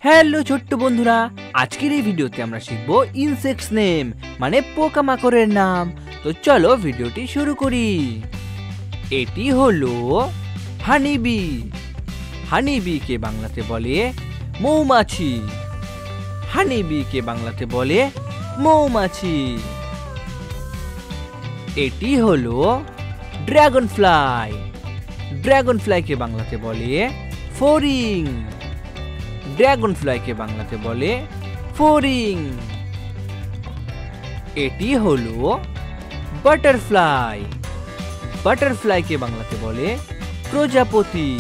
Hello ছোট্ট বন্ধুরা, আজকের এই ভিডিওতে আমরা শিখব ইনসেক্টস নেম মানে পোকামাকড়ের নাম। তো চলো ভিডিওটি শুরু করি। এটি হলো হানিবি। হানিবি কে বাংলাতে বলে মৌমাছি। হানিবি কে বাংলাতে বলে মৌমাছি। এটি হলো ড্রাগন ফ্লাই। ড্রাগন ফ্লাই কে বাংলাতে বলে ফড়িং। ড্রাগন ফ্লাই কে বাংলাতে বলে ফড়িং। এটি হলো বাটারফ্লাই। বাটারফ্লাই কে বাংলাতে বলে প্রজাপতি।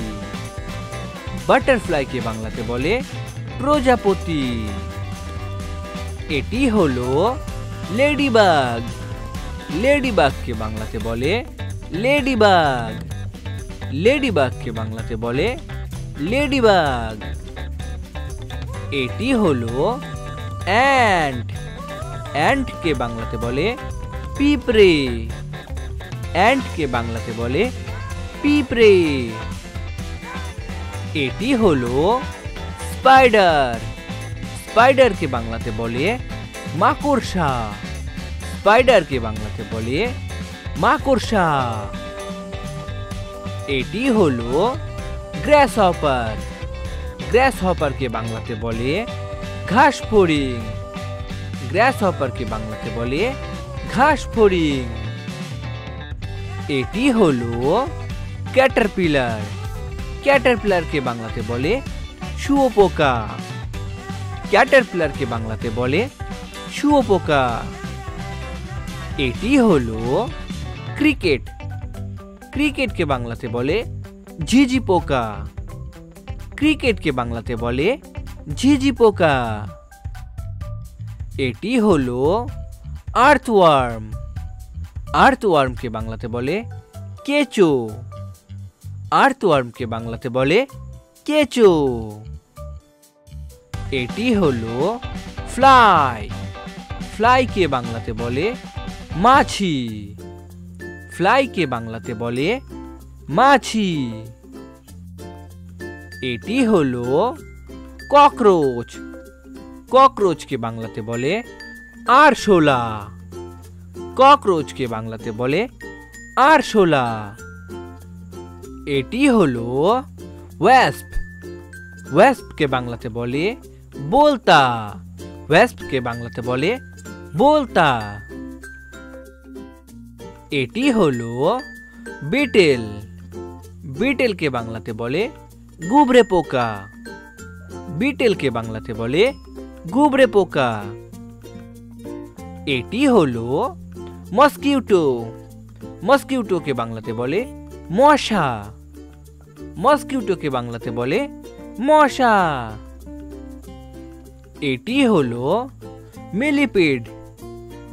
বাটারফ্লাই কে বাংলাতে বলে প্রজাপতি। এটি হলো লেডিবাগ। লেডিবাগ কে বাংলাতে বলে লেডিবাগ। লেডিবাগ কে বাংলাতে বলে লেডিবাগ। এটি হলো অ্যান্ট। অ্যান্ট কে বাংলাতে বলে পিঁপড়ে। অ্যান্ট কে বাংলাতে বলে পিঁপড়ে। এটি হলো স্পাইডার। স্পাইডার কে বাংলাতে বলে মাকড়সা। স্পাইডার কে বাংলাতে বলে মাকড়সা। এটি হলো গ্রাসহপার। গ্রাসহপার কে বাংলাতে বলে ঘাস ফড়িং। গ্রাসহপার কে বাংলাতে বলে ঘাস ফড়িং। এটি হলো ক্যাটারপিলার। ক্যাটারপিলার কে বাংলাতে বলে শুঁয়োপোকা। ক্যাটারপিলার কে বাংলাতে বলে শুঁয়োপোকা। এটি হলো ক্রিকেট। ক্রিকেট কে বাংলাতে বলে ঝিঝি পোকা। ক্রিকেট কে বাংলাতে বলে ঝিঝি পোকা। এটি হলো আর্থওয়ার্ম। আর্থওয়ার্ম কে বাংলাতে বলে কেঁচো। আর্থওয়ার্ম কে বাংলাতে বলে কেঁচো। এটি হলো ফ্লাই। ফ্লাই কে বাংলাতে বলে মাছি। ফ্লাই কে বাংলাতে বলে মাছি। এটি হলো ককরোচ। ককরোচ কে বাংলাতে বলে আরশোলা। ককরোচ কে বাংলাতে বলে আরশোলা। এটি হলো ওয়াস্প। ওয়াস্প কে বাংলাতে বলে বোলতা। ওয়াস্প কে বাংলাতে বলে বোলতা। এটি হলো বিটেল। বিটেল কে বাংলাতে বলে গুবরে পোকা। বিটেল কে বাংলাতে বলে গুবরে পোকা। এটি হলো মসকিউটো। মসকিউটো কে বাংলাতে বলে মশা। মসকিউটো কে বাংলাতে বলে মশা। এটি হলো মিলিপিড।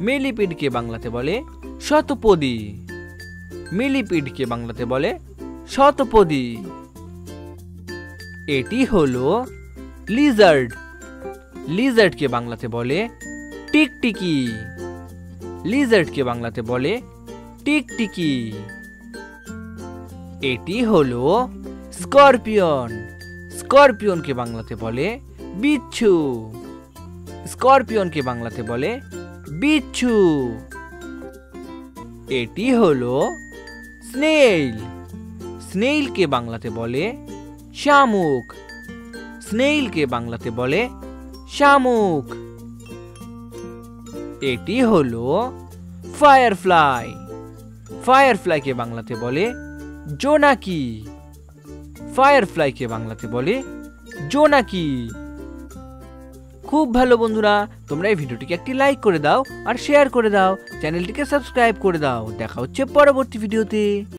মিলিপিড কে বাংলাতে বলে শতপদী। মিলিপিড কে বাংলাতে বলে শতপদী। এটি হলো লিজার্ড। লিজার্ড কে বাংলাতে বলে টিকটিকি। লিজার্ড কে বাংলাতে বলে টিকটিকি। এটি হলো স্করপিয়ন। স্করপিয়ন কে বাংলাতে বলে বিচ্ছু। স্করপিয়ন কে বাংলাতে বলে বিচ্ছু। এটি হলো স্নেইল। স্নেইল কে বাংলাতে বলে শামুক। স্নেইল কে বাংলাতে বলে শামুক। এটি হলো ফায়ারফ্লাই। ফায়ারফ্লাই কে বাংলাতে বলে জোনাকি। ফায়ারফ্লাই কে বাংলাতে বলে জোনাকি। খুব ভালো বন্ধুরা, তোমরা এই ভিডিওটিকে একটি লাইক করে দাও আর শেয়ার করে দাও। চ্যানেলটিকে সাবস্ক্রাইব করে দাও। দেখা হচ্ছে পরবর্তী ভিডিওতে।